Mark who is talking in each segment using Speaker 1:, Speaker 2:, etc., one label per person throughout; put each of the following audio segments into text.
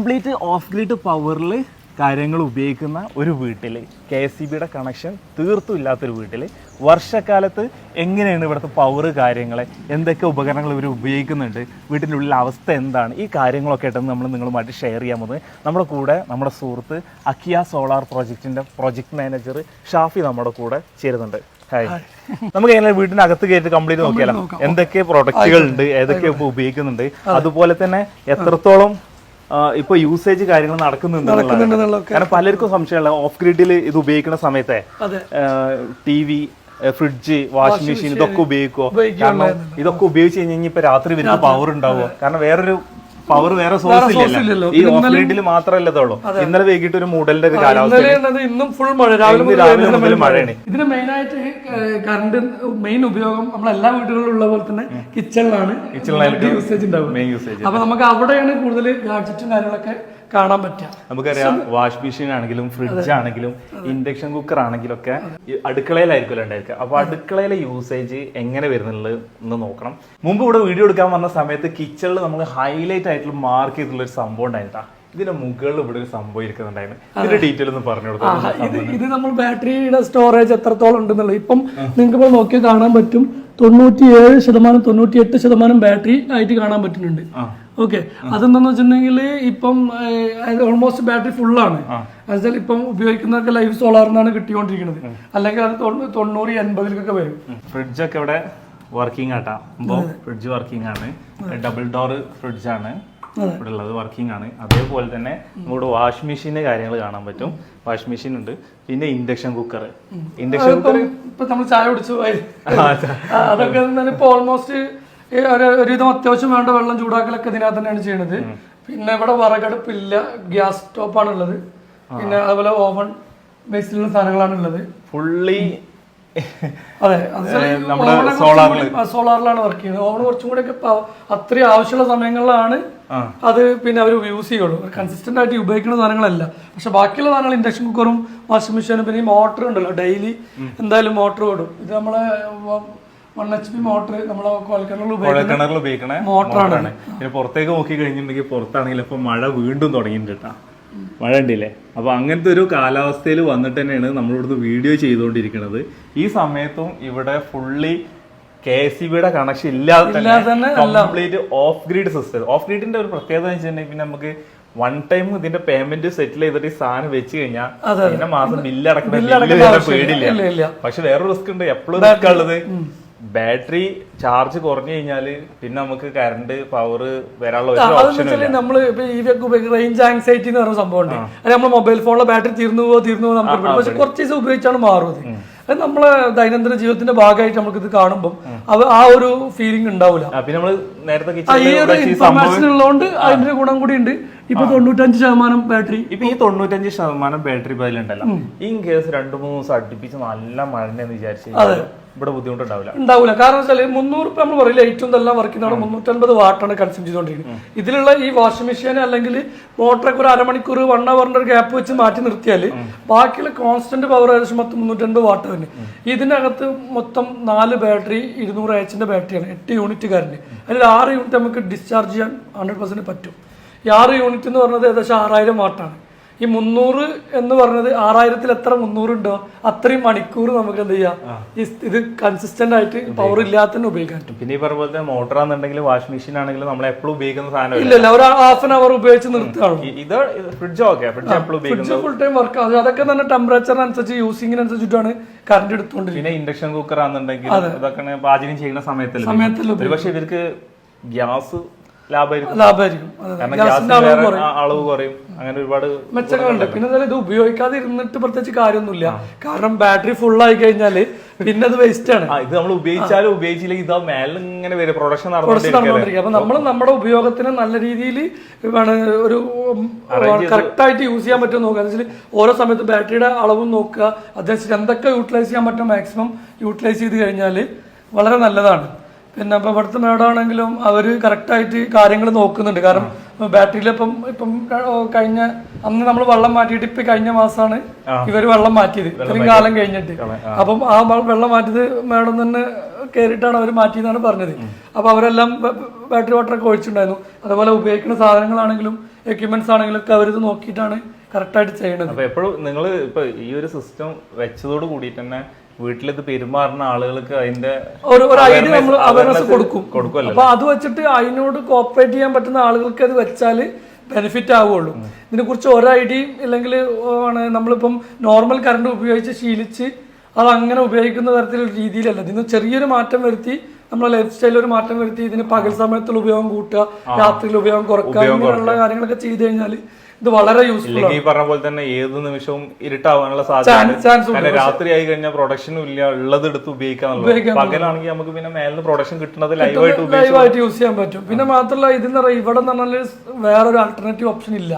Speaker 1: Complete off grid പവറിൽ കാര്യങ്ങൾ ഉപയോഗിക്കുന്ന ഒരു വീട്ടിൽ KSEBയുടെ കണക്ഷൻ തീർത്തും ഇല്ലാത്തൊരു വീട്ടിൽ വർഷക്കാലത്ത് എങ്ങനെയാണ് ഇവിടുത്തെ പവർ കാര്യങ്ങൾ എന്തൊക്കെ ഉപകരണങ്ങൾ ഇവർ ഉപയോഗിക്കുന്നുണ്ട് വീട്ടിൻ്റെ ഉള്ളിലെ അവസ്ഥ എന്താണ് ഈ കാര്യങ്ങളൊക്കെ ആയിട്ടാണ് നമ്മൾ നിങ്ങളുമായിട്ട് ഷെയർ ചെയ്യാൻ പോകുന്നത്. നമ്മുടെ കൂടെ നമ്മുടെ സുഹൃത്ത് അക്കിയ സോളാർ പ്രോജക്റ്റിൻ്റെ പ്രോജക്റ്റ് മാനേജർ ഷാഫി നമ്മുടെ കൂടെ ചേരുന്നുണ്ട്. ഹായ്. നമുക്ക് എങ്ങനെ വീട്ടിനകത്ത് കയറ്റി കംപ്ലീറ്റ് നോക്കിയാലോ എന്തൊക്കെ പ്രൊഡക്റ്റുകൾ ഉണ്ട് ഏതൊക്കെ ഇപ്പോൾ ഉപയോഗിക്കുന്നുണ്ട് അതുപോലെ തന്നെ എത്രത്തോളം ഇപ്പൊ യൂസേജ് കാര്യങ്ങൾ നടക്കുന്നുണ്ട്. കാരണം പലർക്കും സംശയമുള്ള ഓഫ് ഗ്രിഡിൽ ഇത് ഉപയോഗിക്കുന്ന സമയത്തെ TV, ഫ്രിഡ്ജ്, വാഷിംഗ് മെഷീൻ ഇതൊക്കെ ഉപയോഗിക്കുമോ? കാരണം ഇതൊക്കെ ഉപയോഗിച്ച് കഴിഞ്ഞാൽ ഇപ്പൊ രാത്രി വരുന്ന പവർ ഉണ്ടാവുമോ? കാരണം വേറൊരു പവർ വേറെ സോഴ്സ് ഇല്ലല്ലോ, ഈ ഓഫ് ഗ്രിഡിൽ മാത്രമല്ലേ ഉള്ളൂ. ഇന്നലെ വൈകിട്ട് ഒരു മൂടലിന്റെ ഒരു കാലാവസ്ഥ,
Speaker 2: ഇന്നും ഫുൾ മഴ, രാവിലെ
Speaker 1: മുതൽ മഴയാണ്.
Speaker 2: ഇതിന് മെയിൻ ആയിട്ട് കറണ്ട് മെയിൻ ഉപയോഗം നമ്മളെല്ലാ വീടുകളിലും ഉള്ള പോലെ തന്നെ കിച്ചണിലാണ് യൂസേജ് ഉണ്ടാവും.
Speaker 1: Main usage.
Speaker 2: അപ്പൊ നമുക്ക് അവിടെയാണ് കൂടുതൽ ഗാഡ്ജറ്റും കാര്യങ്ങളൊക്കെ കാണാൻ പറ്റുക.
Speaker 1: നമുക്കറിയാം വാഷ് മെഷീൻ ആണെങ്കിലും ഫ്രിഡ്ജ് ആണെങ്കിലും ഇൻഡക്ഷൻ കുക്കർ ആണെങ്കിലും ഒക്കെ അടുക്കളയിലായിരിക്കുമല്ലോ ഉണ്ടായിരിക്കുക. അപ്പൊ അടുക്കളയിലെ യൂസേജ് എങ്ങനെ വരുന്നുള്ളത് എന്ന് നോക്കണം. മുമ്പ് ഇവിടെ വീഡിയോ എടുക്കാൻ വന്ന സമയത്ത് കിച്ചണിൽ നമ്മൾ ഹൈലൈറ്റ് ആയിട്ട് മാർക്ക് ചെയ്തിട്ടുള്ള ഒരു സംഭവം ഉണ്ടായിട്ടാ. ഇതിന്റെ മുകളിൽ ഇവിടെ ഒരു സംഭവം ഇരിക്കുന്നുണ്ടായിരുന്നു. ഇതിന്റെ ഡീറ്റെയിൽ ഒന്ന് പറഞ്ഞു കൊടുക്കാം.
Speaker 2: ഇത് നമ്മൾ ബാറ്ററിയുടെ സ്റ്റോറേജ് എത്രത്തോളം ഉണ്ടെന്നുള്ളത് ഇപ്പം നിങ്ങൾക്ക് ഇപ്പോൾ നോക്കിയാൽ കാണാൻ പറ്റും. 97%, 98% ബാറ്ററി ആയിട്ട് കാണാൻ പറ്റുന്നുണ്ട്. ഓക്കെ, അതെന്താന്ന് വെച്ചിട്ടുണ്ടെങ്കിൽ ഇപ്പം ഓൾമോസ്റ്റ് ബാറ്ററി ഫുള്ളാണ്. എന്നുവെച്ചാൽ ഇപ്പം ഉപയോഗിക്കുന്നവർക്ക് ലൈവ് സോളാറിനാണ് കിട്ടിക്കൊണ്ടിരിക്കുന്നത്. അല്ലെങ്കിൽ അത് 90-80 വരും.
Speaker 1: ഫ്രിഡ്ജൊക്കെ ഇവിടെ വർക്കിംഗ് ആട്ടാ. ഫ്രിഡ്ജ് വർക്കിംഗ് ആണ്, ഡബിൾ ഡോർ ഫ്രിഡ്ജ് ആണ് ഇവിടെ ഉള്ളത്, വർക്കിംഗ് ആണ്. അതേപോലെ തന്നെ നമ്മുടെ വാഷ് മെഷീന്റെ കാര്യങ്ങൾ കാണാൻ പറ്റും. വാഷ് മെഷീൻ ഉണ്ട്, പിന്നെ ഇൻഡക്ഷൻ കുക്കർ. ഇൻഡക്ഷൻ കുക്കർ
Speaker 2: ഇപ്പൊ നമ്മൾ ചായ കുടിച്ചു അതൊക്കെ ഇപ്പൊ ഓൾമോസ്റ്റ് ഒരുവിധം അത്യാവശ്യം വേണ്ട വെള്ളം ചൂടാക്കലൊക്കെ ഇതിനകത്ത് തന്നെയാണ് ചെയ്യണത്. പിന്നെ ഇവിടെ വിറകടുപ്പില്ല, ഗ്യാസ് സ്റ്റോപ്പാണ് ഉള്ളത്. പിന്നെ അതുപോലെ ഓവൺ ബേസിലുള്ള സാധനങ്ങളാണ് ഉള്ളത്.
Speaker 1: ഫുള്ളി
Speaker 2: അതെ,
Speaker 1: സോളാറിലാണ്
Speaker 2: വർക്ക് ചെയ്യുന്നത്. ഓവൺ കുറച്ചും കൂടെ ഒക്കെ അത്രയും ആവശ്യമുള്ള സമയങ്ങളിലാണ് അത് പിന്നെ അവർ യൂസ് ചെയ്യുള്ളൂ. കൺസിസ്റ്റന്റ് ആയിട്ട് ഉപയോഗിക്കുന്ന സാധനങ്ങളല്ല. പക്ഷെ ബാക്കിയുള്ള സാധനങ്ങൾ ഇൻഡക്ഷൻ കുക്കറും വാഷിംഗ് മെഷീനും പിന്നെ ഈ മോട്ടർ ഉണ്ടല്ലോ, ഡെയിലി എന്തായാലും മോട്ടർ ഓടും. ഇത് നമ്മളെ 1 HP മോട്ടർ നമ്മളെ
Speaker 1: കുഴൽക്കിണറിൽ ഉപയോഗിക്കണ മോട്ടറാണ്. പിന്നെ പുറത്തേക്ക് നോക്കി കഴിഞ്ഞിട്ടുണ്ടെങ്കിൽ പുറത്താണെങ്കിൽ ഇപ്പൊ മഴ വീണ്ടും തുടങ്ങിയിട്ടാ. മഴ ഉണ്ടല്ലേ. അപ്പൊ അങ്ങനത്തെ ഒരു കാലാവസ്ഥയിൽ വന്നിട്ട് തന്നെയാണ് നമ്മളിവിടുന്ന് വീഡിയോ ചെയ്തുകൊണ്ടിരിക്കുന്നത്. ഈ സമയത്തും ഇവിടെ ഫുള്ളി KSEBയുടെ കണക്ഷൻ ഇല്ലാതെ തന്നെ complete off grid system. Off ഗ്രിഡിന്റെ ഒരു പ്രത്യേകത എന്ന് വെച്ചിട്ടുണ്ടെങ്കിൽ പിന്നെ നമുക്ക് വൺ ടൈം ഇതിന്റെ പേയ്മെന്റ് സെറ്റിൽ ചെയ്തിട്ട് ഈ സാധനം വെച്ച് കഴിഞ്ഞാൽ പിന്നെ മാസം ബില്ല് അടക്കുന്ന പേടില്ല. പക്ഷെ വേറൊരു റിസ്ക് ഉണ്ട്, എപ്പോഴും റിസ്ക് ഉള്ളത് ബാറ്ററി ചാർജ് കുറഞ്ഞു കഴിഞ്ഞാല് പിന്നെ നമുക്ക് കറണ്ട് പവർ വരാനുള്ള
Speaker 2: നമ്മള് റേഞ്ച് ആങ്സൈറ്റി എന്ന് പറയുന്ന സംഭവം ഉണ്ട്. അത് നമ്മുടെ മൊബൈൽ ഫോണിലെ ബാറ്ററി തീർന്നു പോകും നമുക്ക്. പക്ഷെ കുറച്ച് ദിവസം ഉപയോഗിച്ചാണ് മാറുന്നത്. അത് നമ്മളെ ദൈനംദിന ജീവിതത്തിന്റെ ഭാഗമായിട്ട് നമുക്ക് ഇത് കാണുമ്പോൾ ആ ഒരു ഫീലിംഗ് ഉണ്ടാവില്ല. ഈ ഒരു ഇൻഫർമേഷൻ ഉള്ളതുകൊണ്ട് അതിന്റെ ഗുണം കൂടി ഉണ്ട്. ഇപ്പൊ 95% ബാറ്ററി,
Speaker 1: ഇപ്പൊ ഈ 95% ബാറ്ററി ബൈലുണ്ടല്ലോ, ഇൻ കേസ് 2-3 ദിവസം അടുപ്പിച്ച് നല്ല മഴയെന്ന് വിചാരിച്ചു ഇവിടെ ബുദ്ധിമുട്ടുണ്ടാവില്ല.
Speaker 2: കാരണം വെച്ചാൽ 300 നമ്മൾ പറയില്ല, ഏറ്റവും നല്ല വർക്ക് ചെയ്യുന്ന 350 വാട്ടാണ് കൺസ്യൂം ചെയ്തുകൊണ്ടിരിക്കുന്നത്. ഇതിലുള്ള ഈ വാഷിംഗ് മെഷീൻ അല്ലെങ്കിൽ മോട്ടറൊക്കെ ഒരു അരമണിക്കൂർ 1 അവറിന്റെ ഒരു ഗ്യാപ്പ് വെച്ച് മാറ്റി നിർത്തിയാൽ ബാക്കിയുള്ള കോൺസ്റ്റന്റ് പവർ ഏകദേശം 350 വാട്ട് തന്നെ. ഇതിനകത്ത് മൊത്തം 4 ബാറ്ററി 200 AH ബാറ്ററിയാണ്, 8 യൂണിറ്റ് കറണ്ട്. അതിൽ 6 യൂണിറ്റ് നമുക്ക് ഡിസ്ചാർജ് ചെയ്യാൻ 100% പറ്റും. ഈ 6 യൂണിറ്റ് എന്ന് പറഞ്ഞത് ഏകദേശം 6000 വാട്ടാണ്. ഈ 300 എന്ന് പറഞ്ഞത് 6000-ൽ എത്ര 300 ഉണ്ടോ അത്രയും മണിക്കൂർ നമുക്ക് എന്ത് ചെയ്യാം, ഇത് കൺസിസ്റ്റന്റ് ആയിട്ട് പവർ ഇല്ലാതെ തന്നെ ഉപയോഗിക്കാൻ പറ്റും.
Speaker 1: പിന്നെ ഈ പറഞ്ഞ പോലെ മോട്ടർ ആണെന്നുണ്ടെങ്കിലും വാഷിംഗ് മെഷീൻ ആണെങ്കിലും നമ്മൾ എപ്പോഴും ഉപയോഗിക്കുന്ന സാധനം
Speaker 2: ഇല്ലല്ല, ഒരു ഹാഫ് അവർ ഉപയോഗിച്ച് നിർത്തുകയാണ്.
Speaker 1: ഇത് ഫ്രിഡ്ജ്
Speaker 2: ഫുൾ ടൈം വർക്ക് ആകും. അതൊക്കെ തന്നെ ടെമ്പറേച്ചറിനനുസരിച്ച് യൂസിങ്ങിനനുസരിച്ചിട്ടാണ് കറണ്ട് എടുത്തുകൊണ്ടിരിക്കുന്നത്.
Speaker 1: പിന്നെ ഇൻഡക്ഷൻ കുക്കർ ആണെന്നുണ്ടെങ്കിൽ ഇതൊക്കെ പാചകം ചെയ്യുന്ന സമയത്തല്ല. പക്ഷെ ഇവർക്ക് ഗ്യാസ്
Speaker 2: ലാഭമായിരിക്കും,
Speaker 1: അളവ് കുറയും, അങ്ങനെ ഒരുപാട്
Speaker 2: മെച്ചങ്ങളുണ്ട്. പിന്നെ ഇത് ഉപയോഗിക്കാതെ ഇരുന്നിട്ട് പ്രത്യേകിച്ച് കാര്യമൊന്നുമില്ല. കാരണം ബാറ്ററി ഫുൾ ആയി കഴിഞ്ഞാല് പിന്നെ അത് വേസ്റ്റ് ആണ്.
Speaker 1: ഇത് നമ്മൾ ഉപയോഗിച്ചാലും ഉപയോഗിച്ചില്ലെങ്കിൽ ഇത് മേലെ ഇങ്ങനെ വരും, പ്രൊഡക്ഷൻ
Speaker 2: നടന്നുകൊണ്ടിരിക്കുക. അപ്പൊ നമ്മൾ നമ്മുടെ ഉപയോഗത്തിന് നല്ല രീതിയിൽ ഒരു കറക്റ്റ് ആയിട്ട് യൂസ് ചെയ്യാൻ പറ്റും നോക്കുക. എന്ന് വെച്ചാൽ ഓരോ സമയത്ത് ബാറ്ററിയുടെ അളവും നോക്കുക, അതനുസരിച്ച് എന്തൊക്കെ യൂട്ടിലൈസ് ചെയ്യാൻ പറ്റും മാക്സിമം യൂട്ടിലൈസ് ചെയ്ത് കഴിഞ്ഞാൽ വളരെ നല്ലതാണ്. പിന്നെ ഇപ്പം ഇവിടുത്തെ മേഡമാണെങ്കിലും അവർ കറക്റ്റായിട്ട് കാര്യങ്ങൾ നോക്കുന്നുണ്ട്. കാരണം ബാറ്ററിയിൽ ഇപ്പം കഴിഞ്ഞ അന്ന് നമ്മൾ വെള്ളം മാറ്റിയിട്ട് ഇപ്പം കഴിഞ്ഞ മാസമാണ് ഇവർ വെള്ളം മാറ്റിയത്, ഇത്രയും കാലം കഴിഞ്ഞിട്ട്. അപ്പം ആ വെള്ളം മാറ്റിയത് മേഡം തന്നെ കയറിയിട്ടാണ് അവർ മാറ്റിയെന്നാണ് പറഞ്ഞത്. അപ്പോൾ അവരെല്ലാം ബാറ്ററി വാട്ടറൊക്കെ ഒഴിച്ചിട്ടുണ്ടായിരുന്നു. അതുപോലെ ഉപയോഗിക്കുന്ന സാധനങ്ങളാണെങ്കിലും എക്യുപ്മെന്റ്സ് ആണെങ്കിലും ഒക്കെ അവരിത് നോക്കിയിട്ടാണ് കറക്റ്റായിട്ട് ചെയ്യണത്.
Speaker 1: അപ്പൊ എപ്പോഴും നിങ്ങൾ ഇപ്പൊ ഈ ഒരു സിസ്റ്റം വെച്ചതോട് കൂടിയിട്ട് തന്നെ വീട്ടിലിത് പെരുമാറുന്ന ആളുകൾക്ക് അതിന്റെ
Speaker 2: ഒരു ഐഡിയ നമ്മൾ അവയർനെസ് കൊടുക്കുമല്ലോ. അപ്പൊ അത് വെച്ചിട്ട് അതിനോട് കോപ്പറേറ്റ് ചെയ്യാൻ പറ്റുന്ന ആളുകൾക്ക് അത് വെച്ചാൽ ബെനിഫിറ്റ് ആവുള്ളൂ. ഇതിനെക്കുറിച്ച് ഒരു ഐഡിയയും ഇല്ലെങ്കിൽ നമ്മളിപ്പം നോർമൽ കറണ്ട് ഉപയോഗിച്ച് ശീലിച്ച് അത് അങ്ങനെ ഉപയോഗിക്കുന്ന തരത്തിലുള്ള രീതിയിലല്ല. ഇതിന് ചെറിയൊരു മാറ്റം വരുത്തി നമ്മളെ ലൈഫ് സ്റ്റൈലിൽ ഒരു മാറ്റം വരുത്തി ഇതിന് പകൽ സമയത്തുള്ള ഉപയോഗം കൂട്ടുക, രാത്രിയിൽ ഉപയോഗം കുറക്കുക, ഇങ്ങനെയുള്ള കാര്യങ്ങളൊക്കെ ചെയ്തു കഴിഞ്ഞാൽ ഇത് വളരെ യൂസ്ഫുൾ ആണ്.
Speaker 1: ഈ പറഞ്ഞ പോലെ തന്നെ ഏത് നിമിഷവും ഇരുട്ടാവാനുള്ള സാധ്യത. രാത്രി ആയി കഴിഞ്ഞാൽ പ്രൊഡക്ഷനും ഇല്ല, ഉള്ളത് എടുത്ത് ഉപയോഗിക്കാന്നുള്ളത്. പകലാണെങ്കിൽ നമുക്ക് പിന്നെ മേലിന് പ്രൊഡക്ഷൻ കിട്ടുന്നത്
Speaker 2: ലൈവായിട്ട് യൂസ് ചെയ്യാൻ പറ്റും. പിന്നെ മാത്രമല്ല ഇതിന്ന് പറയാം ഇവിടെ എന്ന് പറഞ്ഞാൽ വേറൊരു ആൾട്ടർനേറ്റീവ് ഓപ്ഷൻ ഇല്ല,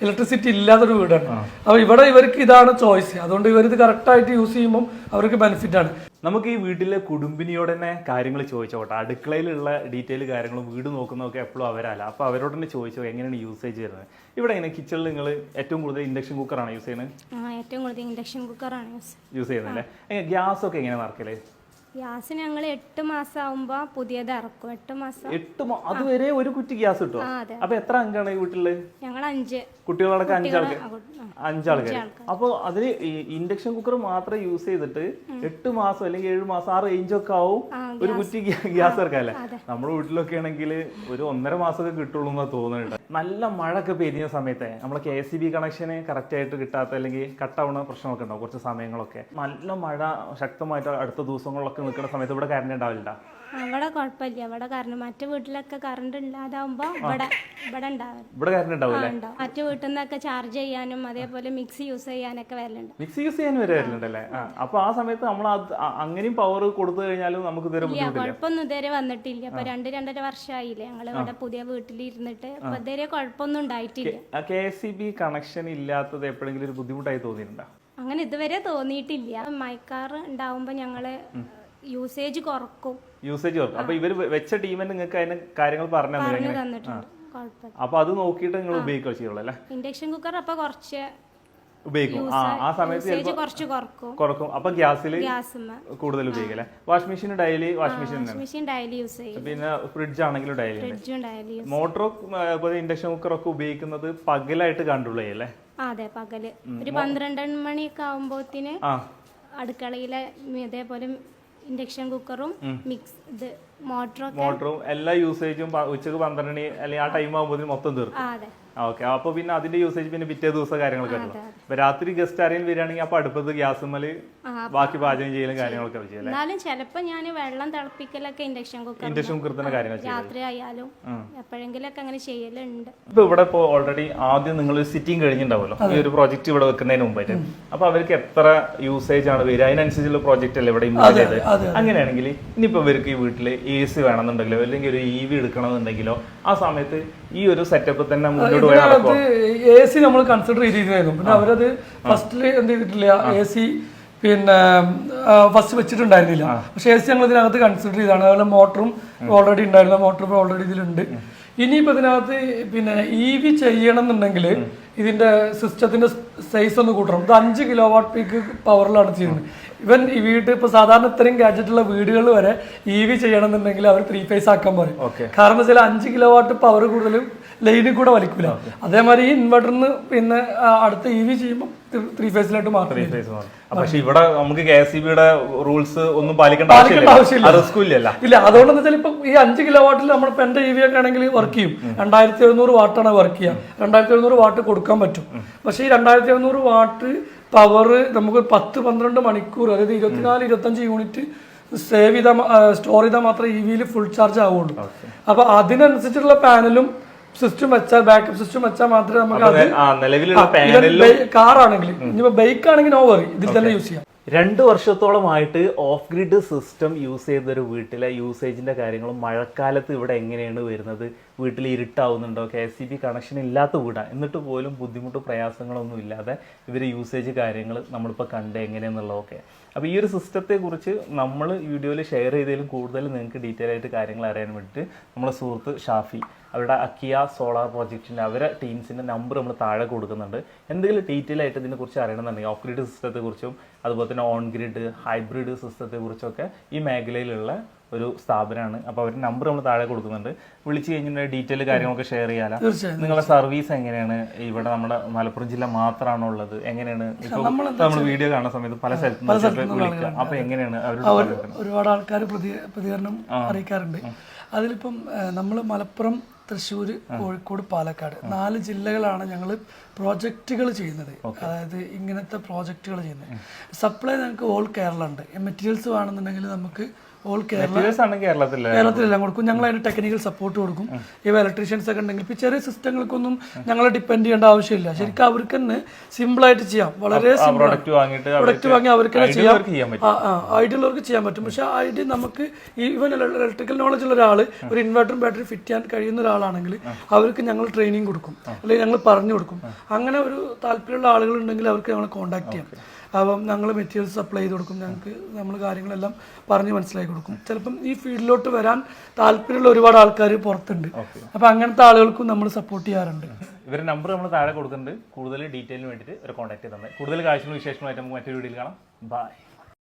Speaker 2: ഇലക്ട്രിസിറ്റി ഇല്ലാത്തൊരു വീടാണ്. അപ്പൊ ഇവിടെ ഇവർക്ക് ഇതാണ് ചോയ്സ്. അതുകൊണ്ട് ഇവരിത് കറക്റ്റ് ആയിട്ട് യൂസ് ചെയ്യുമ്പോൾ അവർക്ക് ബെനിഫിറ്റ് ആണ്.
Speaker 1: നമുക്ക് ഈ വീട്ടിലെ കുടുംബിനിയോട് തന്നെ കാര്യങ്ങൾ ചോദിച്ചോട്ടെ. അടുക്കളയിലുള്ള ഡീറ്റെയിൽ കാര്യങ്ങളും വീട് നോക്കുന്നതൊക്കെ എപ്പോഴും അവരല്ല. അപ്പോൾ അവരോട് തന്നെ ചോദിച്ചോ എങ്ങനെയാണ് യൂസേജ് ചെയ്യുന്നത്. ഇവിടെ എങ്ങനെ കിച്ചണിൽ നിങ്ങൾ ഏറ്റവും കൂടുതൽ ഇൻഡക്ഷൻ കുക്കറാണ് യൂസ് ചെയ്യുന്നത്?
Speaker 3: ഏറ്റവും കൂടുതൽ ഇൻഡക്ഷൻ കുക്കറാണ്
Speaker 1: യൂസ് ചെയ്യുന്നത് അല്ലേ? ഗ്യാസ് ഒക്കെ എങ്ങനെ നടക്കല്?
Speaker 3: ഗ്യാസ് ഞങ്ങൾ 8 മാസം ആവുമ്പോ പുതിയത് ഇറക്കും. 8 മാസം
Speaker 1: അതുവരെ ഒരു കുറ്റി ഗ്യാസ് കിട്ടും. അപ്പൊ എത്ര അംഗമാണ് ഈ വീട്ടില്?
Speaker 3: ഞങ്ങൾ 5
Speaker 1: കുട്ടികളടക്കം 5 ആൾക്കാർ. അപ്പൊ അതിന് ഇൻഡക്ഷൻ കുക്കർ മാത്രം യൂസ് ചെയ്തിട്ട് 8 മാസം അല്ലെങ്കിൽ 7 മാസം ആ റേഞ്ചൊക്കെ ആവും ഒരു കുറ്റി ഗ്യാസ് ഇറക്കാല്ലേ? നമ്മുടെ വീട്ടിലൊക്കെ ആണെങ്കിൽ ഒരു 1.5 മാസമൊക്കെ കിട്ടുള്ളൂ എന്നാ തോന്നുന്നുണ്ട്. നല്ല മഴ ഒക്കെ പെയ്യുന്ന സമയത്തെ നമ്മളെ KCB കണക്ഷന് കറക്റ്റ് ആയിട്ട് കിട്ടാത്ത അല്ലെങ്കിൽ കട്ടാവുന്ന പ്രശ്നമൊക്കെ ഉണ്ടാവും കുറച്ച് സമയങ്ങളൊക്കെ. നല്ല മഴ ശക്തമായിട്ട് അടുത്ത ദിവസങ്ങളിലൊക്കെ നിൽക്കുന്ന സമയത്ത് ഇവിടെ കറണ്ട് ഉണ്ടാവില്ല?
Speaker 3: അവിടെ കുഴപ്പമില്ല. ഇവിടെ കാരണം മറ്റു വീട്ടിലൊക്കെ കറണ്ട് ഇല്ലാതാവുമ്പോ ഇവിടെ ഉണ്ടാവും.
Speaker 1: ഇവിടെ കറണ്ട് ഉണ്ടാവില്ല.
Speaker 3: മറ്റു വീട്ടിൽ നിന്നൊക്കെ ചാർജ് ചെയ്യാനും അതേപോലെ മിക്സി യൂസ് ചെയ്യാനൊക്കെ വരലുണ്ട്.
Speaker 1: മിക്സി യൂസ് ചെയ്യാൻ വരെ വരുന്നുണ്ടല്ലേ? അപ്പൊ ആ സമയത്ത് നമ്മൾ അങ്ങനെയും പവർ കൊടുത്തു കഴിഞ്ഞാലും നമുക്ക് ഇതുവരെ
Speaker 3: കുഴപ്പമൊന്നും ഇതുവരെ വന്നിട്ടില്ല. ഇപ്പൊ 2-2.5 വർഷമായില്ലേ ഞങ്ങൾ ഇവിടെ പുതിയ വീട്ടിലിരുന്നിട്ട്. അപ്പൊ ഇതുവരെ കുഴപ്പമൊന്നും ഉണ്ടായിട്ടില്ല.
Speaker 1: KCB കണക്ഷൻ ഇല്ലാത്തത് എപ്പോഴെങ്കിലും ഒരു ബുദ്ധിമുട്ടായി തോന്നിയിട്ടുണ്ടോ?
Speaker 3: അങ്ങനെ ഇതുവരെ തോന്നിയിട്ടില്ല. മഴക്കാർ ഉണ്ടാവുമ്പോ ഞങ്ങള് യൂസേജ് കുറക്കും.
Speaker 1: അപ്പൊ ഇവര് വെച്ച ടീമിന് നിങ്ങൾക്ക് അതിന് കാര്യങ്ങൾ പറഞ്ഞു
Speaker 3: തന്നിട്ടുണ്ട്.
Speaker 1: അപ്പൊ അത് നോക്കിയിട്ട് നിങ്ങൾ ഉപയോഗിക്കുക ചെയ്യുള്ളൂ അല്ലേ?
Speaker 3: ഇൻഡക്ഷൻ കുക്കർ അപ്പൊ കുറച്ച്
Speaker 1: ഉപയോഗിക്കും. ആ സമയത്ത് കുറക്കും. അപ്പൊ ഗ്യാസിൽ കൂടുതൽ ഉപയോഗിക്കല്ലേ? വാഷിംഗ് മെഷീൻ ഡെയിലി
Speaker 3: യൂസ് ചെയ്യും.
Speaker 1: പിന്നെ ഫ്രിഡ്ജ് ആണെങ്കിലും ഡെയിലി. മോട്ടറും ഇൻഡക്ഷൻ കുക്കറൊക്കെ ഉപയോഗിക്കുന്നത് പകലായിട്ട് കണ്ടുള്ളൂ അല്ലേ?
Speaker 3: അതെ, പകല് ഒരു 12 മണിയൊക്കെ ആവുമ്പോത്തിന് അടുക്കളയിലെ ഇതേപോലെ ഇൻഡക്ഷൻ കുക്കറും മോട്ടറും
Speaker 1: എല്ലാ യൂസേജും ഉച്ചക്ക് 12 മണി അല്ലെങ്കിൽ ആ ടൈം ആകുമ്പോൾ മൊത്തം തീർക്കും. ഓക്കെ. അപ്പൊ പിന്നെ അതിന്റെ യൂസേജ് പിന്നെ പിറ്റേ ദിവസം കാര്യങ്ങളൊക്കെ ഉണ്ടല്ലോ. അപ്പൊ രാത്രി ഗസ്റ്റ് ആരെയും വരികയാണെങ്കിൽ അപ്പൊ അടുപ്പത്ത് ഗ്യാസുമ്മല് ബാക്കി പാചകം ചെയ്യലും കാര്യങ്ങളൊക്കെ ചെയ്യല്ലേ?
Speaker 3: എന്നാലും ചിലപ്പോ ഞാൻ വെള്ളം തിളപ്പിക്കലൊക്കെ ഇൻഡക്ഷൻ കുക്കർ തന്നെ കാര്യങ്ങൾ രാത്രി ആയാലും എപ്പോഴെങ്കിലൊക്കെ അങ്ങനെ ചെയ്യലുണ്ട്.
Speaker 1: ഇപ്പൊ ഇവിടെ ഇപ്പൊ ഓൾറെഡി ആദ്യം നിങ്ങൾ സിറ്റിംഗ് കഴിഞ്ഞിട്ടുണ്ടാവുമല്ലോ ഈ ഒരു പ്രോജക്റ്റ് ഇവിടെ വെക്കുന്നതിന് മുമ്പായിട്ട്. അപ്പൊ അവർക്ക് എത്ര യൂസേജ് ആണ് വരിക അതിനനുസരിച്ചുള്ള പ്രോജക്റ്റ് അല്ലേ ഇവിടെ ഇമ്പ്ലിമെന്റ് ചെയ്തത്? അങ്ങനെയാണെങ്കിൽ ഇനിയിപ്പോ ഇവർക്ക് ഈ വീട്ടില് AC വേണമെന്നുണ്ടെങ്കിലോ അല്ലെങ്കിൽ ഒരു EV എടുക്കണമെന്നുണ്ടെങ്കിലോ ആ സമയത്ത് ഈ ഒരു സെറ്റപ്പ് തന്നെ മുന്നോട്ട്
Speaker 2: AC നമ്മൾ കൺസിഡർ ചെയ്തിരുന്നു. പിന്നെ അവരത് ഫസ്റ്റില് എന്ത് ചെയ്തിട്ടില്ല, AC പിന്നെ ഫസ്റ്റ് വെച്ചിട്ടുണ്ടായിരുന്നില്ല. പക്ഷെ AC ഞങ്ങൾ ഇതിനകത്ത് കൺസിഡർ ചെയ്താണ്. അതുപോലെ മോട്ടറും ഓൾറെഡി ഉണ്ടായിരുന്ന മോട്ടർ ഓൾറെഡി ഇതിലുണ്ട്. ഇനിയിപ്പോൾ ഇതിനകത്ത് പിന്നെ EV ചെയ്യണം എന്നുണ്ടെങ്കിൽ ഇതിന്റെ സിസ്റ്റത്തിന്റെ സൈസ് ഒന്ന് കൂട്ടണം. ഇത് 5 കിലോവാട്ട് പീക്ക് പവറിലാണ് ചെയ്യുന്നത്. ഇവൻ ഈ വീട് ഇപ്പൊ സാധാരണ ഇത്രയും ഗാഡ്ജറ്റുള്ള വീടുകൾ വരെ EV ചെയ്യണം എന്നുണ്ടെങ്കിൽ അവർ 3 ഫേസ് ആക്കാൻ പറയും. കാരണം വെച്ചാൽ 5 കിലോവാട്ട് പവർ കൂടുതലും ലൈനിൽ കൂടെ വലിക്കില്ല. അതേമാതിരി ഈ ഇൻവെർട്ടറിന് പിന്നെ അടുത്ത EV ചെയ്യുമ്പോൾ 3 ഫേസിലായിട്ട് മാറും.
Speaker 1: പക്ഷെ ഇവിടെ നമുക്ക് KCBയുടെ റൂൾസ് ഒന്നും പാലിക്കേണ്ട ആവശ്യമില്ല.
Speaker 2: ഇല്ല, അതുകൊണ്ടെന്ന് വെച്ചാൽ ഇപ്പൊ ഈ 5 കിലോവാട്ടിൽ നമ്മളിപ്പോ എന്റെ EV ഒക്കെ ആണെങ്കിൽ വർക്ക് ചെയ്യും. 2700 വാട്ടാണ് വർക്ക് ചെയ്യുക. 2700 വാട്ട് കൊടുക്കാൻ പറ്റും. പക്ഷെ ഈ 2700 വാട്ട് പവർ നമുക്ക് 10-12 മണിക്കൂർ, അതായത് 24-25 യൂണിറ്റ് സ്റ്റോർ ചെയ്താൽ മാത്രമേ EVയിൽ ഫുൾ ചാർജ് ആവുള്ളൂ. അപ്പൊ അതിനനുസരിച്ചുള്ള പാനലും സിസ്റ്റം വെച്ചാൽ, ബാക്കപ്പ് സിസ്റ്റം വെച്ചാൽ മാത്രമേ നമുക്ക് കാർ ആണെങ്കിൽ, ഇനിയിപ്പോ ബൈക്ക് ആണെങ്കിൽ നോ വറി, ഇതിൽ തന്നെ യൂസ് ചെയ്യാം.
Speaker 1: 2 വർഷത്തോളമായിട്ട് ഓഫ് ഗ്രിഡ് സിസ്റ്റം യൂസ് ചെയ്തൊരു വീട്ടിലെ യൂസേജിന്റെ കാര്യങ്ങളും മഴക്കാലത്ത് ഇവിടെ എങ്ങനെയാണ് വരുന്നത്, വീട്ടിൽ ഇരുട്ടാവുന്നുണ്ടോ, KCB കണക്ഷൻ ഇല്ലാത്ത വീടാണ്, എന്നിട്ട് പോലും ബുദ്ധിമുട്ട് പ്രയാസങ്ങളൊന്നും ഇല്ലാതെ ഇവർ യൂസേജ് കാര്യങ്ങൾ നമ്മളിപ്പോൾ കണ്ട് എങ്ങനെയെന്നുള്ളതൊക്കെ. അപ്പോൾ ഈ ഒരു സിസ്റ്റത്തെക്കുറിച്ച് നമ്മൾ വീഡിയോയിൽ ഷെയർ ചെയ്തതിലും കൂടുതൽ നിങ്ങൾക്ക് ഡീറ്റെയിൽ ആയിട്ട് കാര്യങ്ങൾ അറിയാൻ വേണ്ടിയിട്ട് നമ്മളെ സുഹൃത്ത് ഷാഫി അവരുടെ അക്കിയ സോളാർ പ്രോജക്റ്റിൻ്റെ അവരെ ടീംസിൻ്റെ നമ്പർ നമ്മൾ താഴെ കൊടുക്കുന്നുണ്ട്. എന്തെങ്കിലും ഡീറ്റെയിൽ ആയിട്ട് ഇതിനെക്കുറിച്ച് അറിയണമെന്നുണ്ടെങ്കിൽ ഓഫ് ഗ്രിഡ് സിസ്റ്റത്തെക്കുറിച്ചും അതുപോലെ തന്നെ ഓൺ ഗ്രിഡ് ഹൈബ്രിഡ് സിസ്റ്റത്തെക്കുറിച്ചൊക്കെ ഈ മേഖലയിലുള്ള ഒരു സ്ഥാപനമാണ്. അപ്പോൾ അവരുടെ നമ്പർ നമ്മൾ താഴെ കൊടുക്കുന്നുണ്ട്. വിളിച്ച് കഴിഞ്ഞിട്ട് ഡീറ്റെയിൽ കാര്യങ്ങളൊക്കെ ഷെയർ ചെയ്യാലോ. നിങ്ങളുടെ സർവീസ് എങ്ങനെയാണ്? ഇവിടെ നമ്മുടെ മലപ്പുറം ജില്ല മാത്രമാണോ ഉള്ളത്? എങ്ങനെയാണ് ഇപ്പോൾ നമ്മൾ വീഡിയോ കാണുന്ന സമയത്ത് പല സ്ഥലത്തും വിളിക്കുക, അപ്പോൾ എങ്ങനെയാണ് അവർ?
Speaker 2: ഒരുപാട് ആൾക്കാർ പ്രതികരണം അറിയിക്കാറുണ്ട്. അതിലിപ്പം നമ്മൾ മലപ്പുറം, തൃശ്ശൂർ, കോഴിക്കോട്, പാലക്കാട് 4 ജില്ലകളാണ് ഞങ്ങൾ പ്രോജക്റ്റുകൾ ചെയ്യുന്നത്. അതായത് ഇങ്ങനത്തെ പ്രോജക്റ്റുകൾ ചെയ്യുന്നത്. സപ്ലൈ ഞങ്ങൾക്ക് ഓൾ കേരള ഉണ്ട്. മെറ്റീരിയൽസ് വേണമെന്നുണ്ടെങ്കിൽ നമുക്ക് ഓൾ കേരളത്തിലെല്ലാം കൊടുക്കും. ഞങ്ങൾ അതിന് ടെക്നിക്കൽ സപ്പോർട്ട് കൊടുക്കും. ഇവ ഇലക്ട്രീഷ്യൻസ് ഒക്കെ ഉണ്ടെങ്കിൽ ഇപ്പോൾ ചെറിയ സിസ്റ്റങ്ങൾക്കൊന്നും ഞങ്ങളെ ഡിപ്പെൻഡ് ചെയ്യേണ്ട ആവശ്യമില്ല. ശരിക്കും അവർക്ക് തന്നെ സിമ്പിളായിട്ട് ചെയ്യാം. വളരെ
Speaker 1: പ്രൊഡക്റ്റ്
Speaker 2: വാങ്ങി അവർക്ക് തന്നെ ചെയ്യാം. ഐഡിയ ഉള്ളവർക്ക് ചെയ്യാൻ പറ്റും. പക്ഷെ ഐഡിയ നമുക്ക് ഈവൻ ഇലക്ട്രിക്കൽ നോളജ് ഉള്ള ഒരാൾ ഒരു ഇൻവെർട്ടറും ബാറ്ററി ഫിറ്റ് ചെയ്യാൻ കഴിയുന്ന ഒരാളാണെങ്കിൽ അവർക്ക് ഞങ്ങൾ ട്രെയിനിങ് കൊടുക്കും, അല്ലെങ്കിൽ ഞങ്ങൾ പറഞ്ഞു കൊടുക്കും. അങ്ങനെ ഒരു താല്പര്യമുള്ള ആളുകൾ ഉണ്ടെങ്കിൽ അവർക്ക് ഞങ്ങൾ കോൺടാക്ട് ചെയ്യാം. അപ്പം ഞങ്ങൾ മെറ്റീരിയൽസ് സപ്ലൈ ചെയ്ത് കൊടുക്കും. ഞങ്ങൾക്ക് നമ്മൾ കാര്യങ്ങളെല്ലാം പറഞ്ഞ് മനസ്സിലാക്കി കൊടുക്കും. ചിലപ്പം ഈ ഫീൽഡിലോട്ട് വരാൻ താല്പര്യമുള്ള ഒരുപാട് ആൾക്കാർ പുറത്തുണ്ട്. അപ്പം അങ്ങനത്തെ ആളുകൾക്കും നമ്മൾ സപ്പോർട്ട് ചെയ്യാറുണ്ട്.
Speaker 1: ഇവരുടെ നമ്പർ നമ്മൾ താഴെ കൊടുക്കുന്നുണ്ട്. കൂടുതൽ ഡീറ്റെയിലിന് വേണ്ടിയിട്ട് ഒരു കോൺടാക്ട് ചെയ്ത് തന്നെ. കൂടുതൽ കാഴ്ചകളും വിശേഷങ്ങളായിട്ട് നമുക്ക് മറ്റൊരു വീഡിയോയിൽ കാണാം. ബൈ.